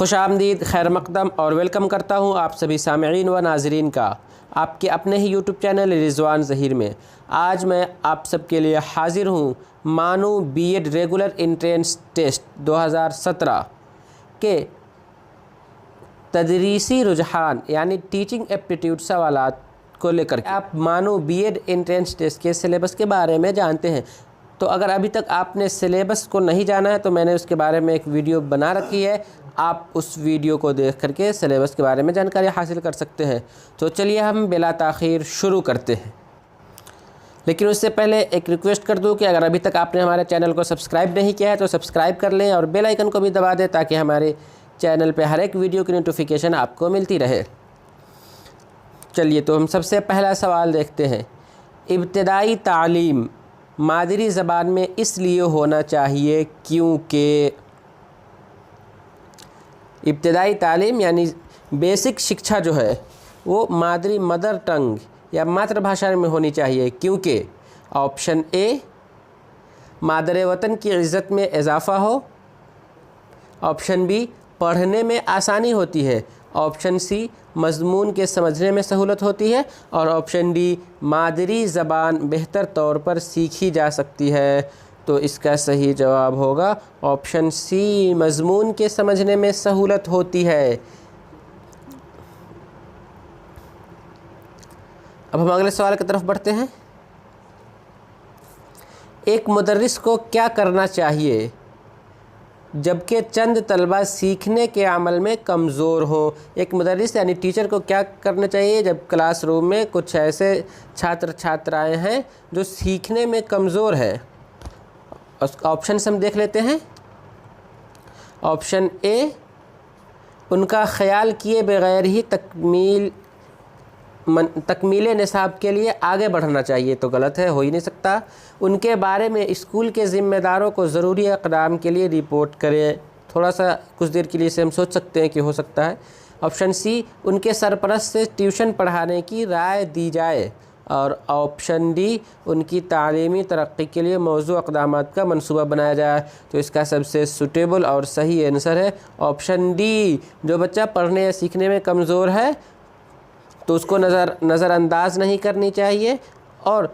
خوش آمدید، خیر مقدم اور ویلکم کرتا ہوں آپ سبھی سامعین و ناظرین کا آپ کے اپنے ہی یوٹیوب چینل رضوان ظہیر میں۔ آج میں آپ سب کے لیے حاضر ہوں MANUU B Ed regular entrance test 2017 کے تدریسی رجحان یعنی ٹیچنگ ایپٹیٹیوڈ سوالات کو لے کر آپ مانو بی ایڈ انٹرنس ٹیسٹ کے سلیبس کے بارے میں جانتے ہیں۔ تو اگر ابھی تک آپ نے سلیبس کو نہیں جانا ہے تو میں نے اس کے بارے میں ایک ویڈیو بنا رکھی ہے، آپ اس ویڈیو کو دیکھ کر کے سلیبس کے بارے میں جانکاری حاصل کر سکتے ہیں۔ تو چلیے ہم بلا تاخیر شروع کرتے ہیں، لیکن اس سے پہلے ایک ریکویسٹ کر دوں کہ اگر ابھی تک آپ نے ہمارے چینل کو سبسکرائب نہیں کیا ہے تو سبسکرائب کر لیں اور بیل آئیکن کو بھی دبا دیں تاکہ ہمارے چینل پہ ہر ایک ویڈیو کی نوٹیفیکیشن آپ کو ملتی رہے۔ چلیے تو ہم سب سے پہلا سوال دیکھتے ہیں۔ ابتدائی تعلیم مادری زبان میں اس لیے ہونا چاہیے کیونکہ ابتدائی تعلیم یعنی بیسک شکشا جو ہے وہ مادری مدر ٹنگ یا ماتر بھاشا میں ہونی چاہیے کیونکہ آپشن اے مادر وطن کی عزت میں اضافہ ہو، آپشن بی پڑھنے میں آسانی ہوتی ہے، آپشن سی مضمون کے سمجھنے میں سہولت ہوتی ہے اور آپشن ڈی مادری زبان بہتر طور پر سیکھی جا سکتی ہے۔ تو اس کا صحیح جواب ہوگا آپشن سی، مضمون کے سمجھنے میں سہولت ہوتی ہے۔ اب ہم اگلے سوال کی طرف بڑھتے ہیں۔ ایک مدرس کو کیا کرنا چاہیے جبکہ چند طلبہ سیکھنے کے عمل میں کمزور ہوں؟ ایک مدرس یعنی ٹیچر کو کیا کرنا چاہیے جب کلاس روم میں کچھ ایسے چھاترائیں ہیں جو سیکھنے میں کمزور ہیں؟ اس کا آپشنس ہم دیکھ لیتے ہیں۔ آپشن اے ان کا خیال کیے بغیر ہی تکمیل نصاب کے لیے آگے بڑھنا چاہیے، تو غلط ہے، ہو ہی نہیں سکتا۔ ان کے بارے میں اسکول کے ذمہ داروں کو ضروری اقدام کے لیے رپورٹ کریں، تھوڑا سا کچھ دیر کے لیے سے ہم سوچ سکتے ہیں کہ ہو سکتا ہے۔ آپشن سی ان کے سرپرست سے ٹیوشن پڑھانے کی رائے دی جائے اور آپشن ڈی ان کی تعلیمی ترقی کے لیے موزوں اقدامات کا منصوبہ بنایا جائے۔ تو اس کا سب سے سوٹیبل اور صحیح آنسر ہے آپشن ڈی۔ جو بچہ پڑھنے یا سیکھنے میں کمزور ہے تو اس کو نظر انداز نہیں کرنی چاہیے اور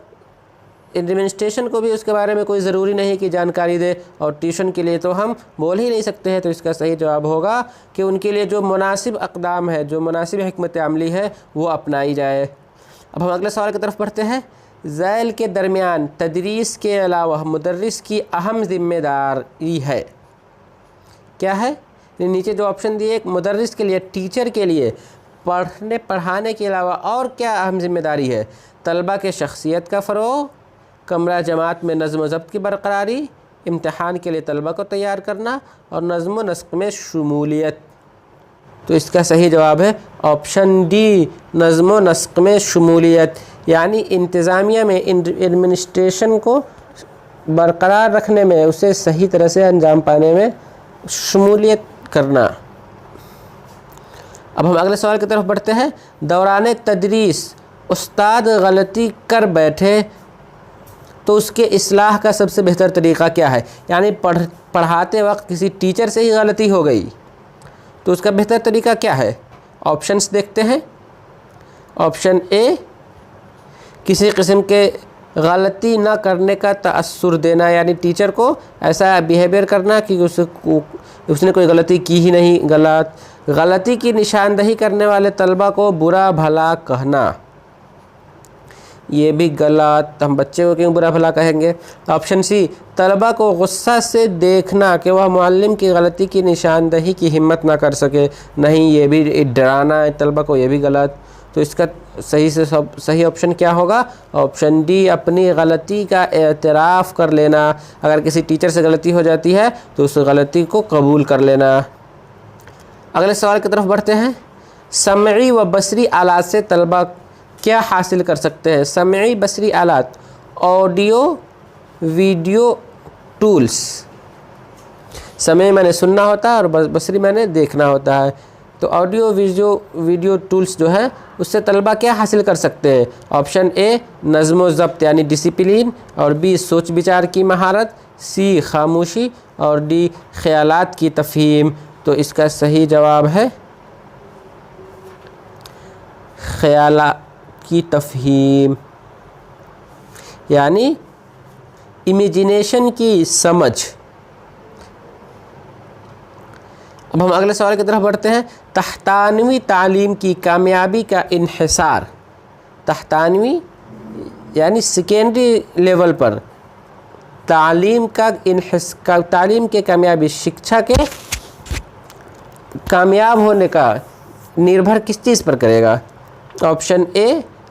ایڈمنسٹریشن کو بھی اس کے بارے میں کوئی ضروری نہیں کہ جانکاری دے، اور ٹیوشن کے لیے تو ہم بول ہی نہیں سکتے ہیں۔ تو اس کا صحیح جواب ہوگا کہ ان کے لیے جو مناسب اقدام ہے، جو مناسب حکمت عملی ہے وہ اپنائی جائے۔ اب ہم اگلے سوال کی طرف بڑھتے ہیں۔ ذیل کے درمیان تدریس کے علاوہ مدرس کی اہم ذمہ داری ہے، کیا ہے؟ نیچے جو آپشن دیے، ایک مدرس کے لیے، ٹیچر کے لیے پڑھانے کے علاوہ اور کیا اہم ذمہ داری ہے؟ طلبہ کے شخصیت کا فروغ، کمرہ جماعت میں نظم و ضبط کی برقراری، امتحان کے لیے طلبہ کو تیار کرنا اور نظم و نسق میں شمولیت۔ تو اس کا صحیح جواب ہے آپشن ڈی، نظم و نسق میں شمولیت، یعنی انتظامیہ میں ایڈمنسٹریشن کو برقرار رکھنے میں، اسے صحیح طرح سے انجام پانے میں شمولیت کرنا۔ اب ہم اگلے سوال کی طرف بڑھتے ہیں۔ دوران تدریس استاد غلطی کر بیٹھے تو اس کے اصلاح کا سب سے بہتر طریقہ کیا ہے؟ یعنی پڑھاتے وقت کسی ٹیچر سے ہی غلطی ہو گئی تو اس کا بہتر طریقہ کیا ہے؟ آپشنس دیکھتے ہیں۔ آپشن اے کسی قسم کے غلطی نہ کرنے کا تأثر دینا، یعنی ٹیچر کو ایسا بیہیویئر کرنا کہ اس نے کوئی غلطی کی ہی نہیں۔ غلطی کی نشاندہی کرنے والے طلبہ کو برا بھلا کہنا، یہ بھی غلط، ہم بچے کو کیوں برا بھلا کہیں گے۔ آپشن سی طلبہ کو غصہ سے دیکھنا کہ وہ معلم کی غلطی کی نشاندہی کی ہمت نہ کر سکے، نہیں، یہ بھی ڈرانا ہے طلبہ کو، یہ بھی غلط۔ تو اس کا صحیح آپشن کیا ہوگا؟ آپشن ڈی، اپنی غلطی کا اعتراف کر لینا۔ اگر کسی ٹیچر سے غلطی ہو جاتی ہے تو اس غلطی کو قبول کر لینا۔ اگلے سوال کی طرف بڑھتے ہیں۔ سمعی و بصری آلات سے طلبہ کیا حاصل کر سکتے ہیں؟ سمعی بصری آلات، آڈیو ویڈیو ٹولز۔ سمعی میں نے سننا ہوتا ہے اور بصری میں نے دیکھنا ہوتا ہے۔ تو آڈیو ویڈیو ٹولز جو ہیں اس سے طلبہ کیا حاصل کر سکتے ہیں؟ آپشن اے نظم و ضبط یعنی ڈسپلین، اور بی سوچ بچار کی مہارت، سی خاموشی، اور ڈی خیالات کی تفہیم۔ تو تو اس کا صحیح جواب ہے خیالات کی تفہیم، یعنی امیجینیشن کی سمجھ۔ اب ہم اگلے سوال کی طرف بڑھتے ہیں۔ تحتانوی تعلیم کی کامیابی کا انحصار، تحتانوی یعنی سیکنڈری لیول پر تعلیم تعلیم کے کامیابی، شکشا کے کامیاب ہونے کا نربھر کس چیز پر کرے گا؟ آپشن اے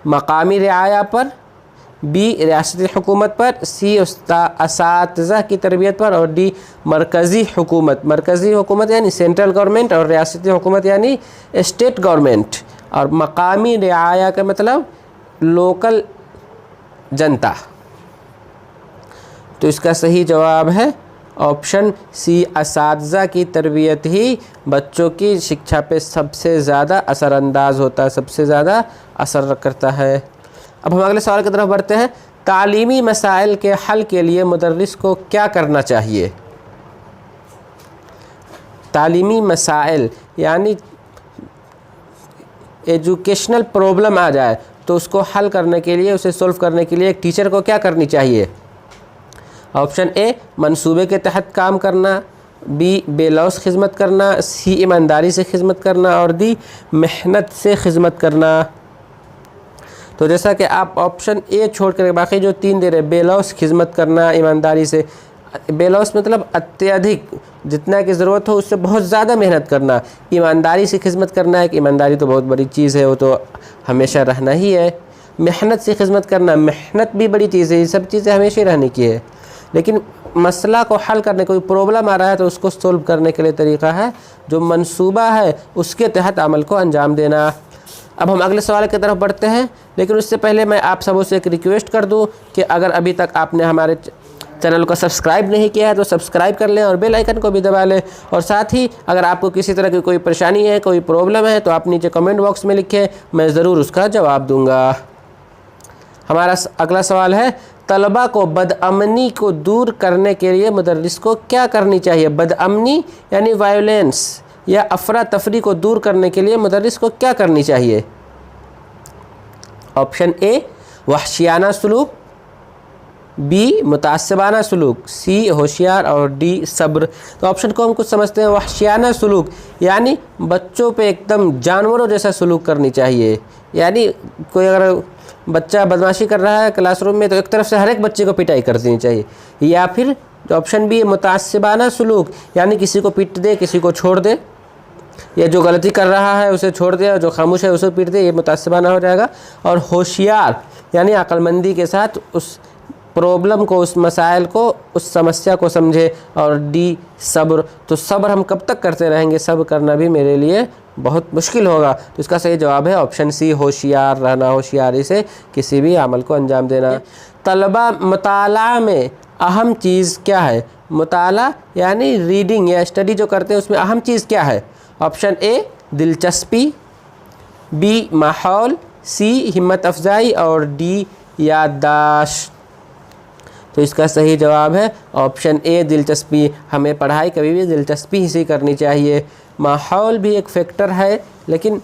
مقامی رعایا پر، بی ریاستی حکومت پر، سی اساتذہ کی تربیت پر، اور ڈی مرکزی حکومت۔ مرکزی حکومت یعنی سینٹرل گورنمنٹ، اور ریاستی حکومت یعنی اسٹیٹ گورنمنٹ، اور مقامی رعایا کا مطلب لوکل جنتا۔ تو اس کا صحیح جواب ہے آپشن سی، اساتذہ کی تربیت ہی بچوں کی شکشا پہ سب سے زیادہ اثر انداز ہوتا ہے، سب سے زیادہ اثر کرتا ہے۔ اب ہم اگلے سوال کی طرف بڑھتے ہیں۔ تعلیمی مسائل کے حل کے لیے مدرس کو کیا کرنا چاہیے؟ تعلیمی مسائل یعنی ایجوکیشنل پرابلم آ جائے تو اس کو حل کرنے کے لیے، اسے سولو کرنے کے لیے ایک ٹیچر کو کیا کرنی چاہیے؟ آپشن اے منصوبے کے تحت کام کرنا، بی بے لوث خدمت کرنا، سی ایمانداری سے خدمت کرنا، اور ڈی محنت سے خدمت کرنا۔ تو جیسا کہ آپ آپشن اے چھوڑ کر باقی جو تین دے رہے، بے لوث خدمت کرنا، ایمانداری سے، بے لوث مطلب اتیادھک، جتنا کی ضرورت ہو اس سے بہت زیادہ محنت کرنا، ایمانداری سے خدمت کرنا ہے کہ ایمانداری تو بہت بڑی چیز ہے، وہ تو ہمیشہ رہنا ہی ہے، محنت سے خدمت کرنا، محنت بھی بڑی چیز ہے، یہ سب چیزیں ہمیشہ رہنے کی ہے، لیکن مسئلہ کو حل کرنے، کوئی پرابلم آ رہا ہے تو اس کو سولو کرنے کے لیے طریقہ ہے جو منصوبہ ہے اس کے تحت عمل کو انجام دینا۔ اب ہم اگلے سوال کی طرف بڑھتے ہیں، لیکن اس سے پہلے میں آپ سبوں سے ایک ریکویسٹ کر دوں کہ اگر ابھی تک آپ نے ہمارے چینل کو سبسکرائب نہیں کیا ہے تو سبسکرائب کر لیں اور بیل آئیکن کو بھی دبا لیں، اور ساتھ ہی اگر آپ کو کسی طرح کی کوئی پریشانی ہے، کوئی پرابلم ہے تو آپ نیچے کمنٹ باکس میں لکھیں، میں ضرور اس کا جواب دوں گا۔ ہمارا اگلا سوال ہے، طلباء کو بدامنی کو دور کرنے کے لیے مدرس کو کیا کرنی چاہیے؟ بدامنی یعنی وائلنس یا افراتفری کو دور کرنے کے لیے مدرس کو کیا کرنی چاہیے؟ آپشن اے وحشیانہ سلوک، بی متعصبانہ سلوک، سی ہوشیار، اور ڈی صبر۔ تو آپشن کو ہم کچھ سمجھتے ہیں۔ وحشیانہ سلوک یعنی بچوں پہ ایک دم جانوروں جیسا سلوک کرنی چاہیے، یعنی کوئی اگر بچہ بدمعاشی کر رہا ہے کلاس روم میں تو ایک طرف سے ہر ایک بچے کو پٹائی کر دینی چاہیے، یا پھر آپشن بی متعصبانہ سلوک یعنی کسی کو پیٹ دے، کسی کو چھوڑ دے، یا جو غلطی کر رہا ہے اسے چھوڑ دے اور جو خاموش ہے اسے پیٹ دے، یہ متعصبانہ ہو جائے گا۔ اور ہوشیار یعنی عقل مندی کے ساتھ اس پرابلم کو، اس مسائل کو، اس سمسیا کو سمجھے، اور ڈی صبر۔ تو صبر ہم کب تک کرتے رہیں گے؟ صبر کرنا بھی میرے لیے بہت مشکل ہوگا، تو اس کا صحیح جواب ہے آپشن سی ہوشیار رہنا، ہوشیاری سے کسی بھی عمل کو انجام دینا۔ طلباء مطالعہ میں اہم چیز کیا ہے؟ مطالعہ یعنی ریڈنگ یا اسٹڈی جو کرتے ہیں اس میں اہم چیز کیا ہے؟ آپشن اے دلچسپی، بی ماحول، سی ہمت افزائی، اور ڈی یادداشت۔ تو اس کا صحیح جواب ہے آپشن اے دلچسپی۔ ہمیں پڑھائی کبھی بھی دلچسپی ہی سے کرنی چاہیے۔ ماحول بھی ایک فیکٹر ہے لیکن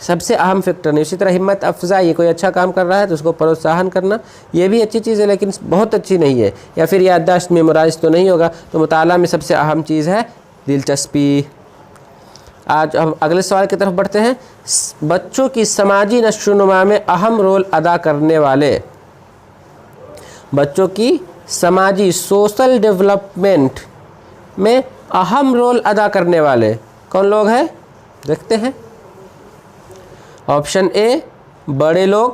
سب سے اہم فیکٹر نہیں۔ اسی طرح ہمت افزائی، کوئی اچھا کام کر رہا ہے تو اس کو پروتساہن کرنا، یہ بھی اچھی چیز ہے لیکن بہت اچھی نہیں ہے۔ یا پھر یادداشت، میمورائز تو نہیں ہوگا، تو مطالعہ میں سب سے اہم چیز ہے دلچسپی۔ آج ہم اگلے سوال کی طرف بڑھتے ہیں۔ بچوں کی سماجی نشو و نما میں اہم رول ادا کرنے والے، بچوں کی سماجی سوشل ڈیولپمنٹ میں اہم رول ادا کرنے والے کون لوگ ہیں؟ دیکھتے ہیں۔ آپشن اے بڑے لوگ،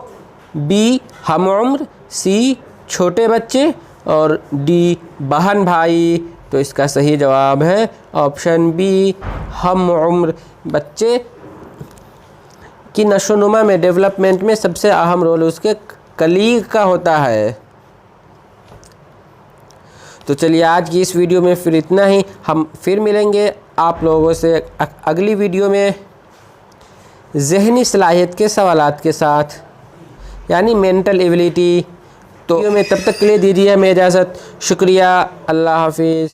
بی ہم عمر، سی چھوٹے بچے، اور ڈی بہن بھائی۔ تو اس کا صحیح جواب ہے آپشن بی ہم عمر۔ بچے کی نشو و نما میں، ڈیولپمنٹ میں سب سے اہم رول اس کے کلیگ کا ہوتا ہے۔ تو چلیے آج کی اس ویڈیو میں پھر اتنا ہی، ہم پھر ملیں گے آپ لوگوں سے اگلی ویڈیو میں ذہنی صلاحیت کے سوالات کے ساتھ، یعنی مینٹل ایبلٹی۔ تو ویڈیو میں تب تک کے لیے دیجیے ہمیں اجازت۔ شکریہ، اللہ حافظ۔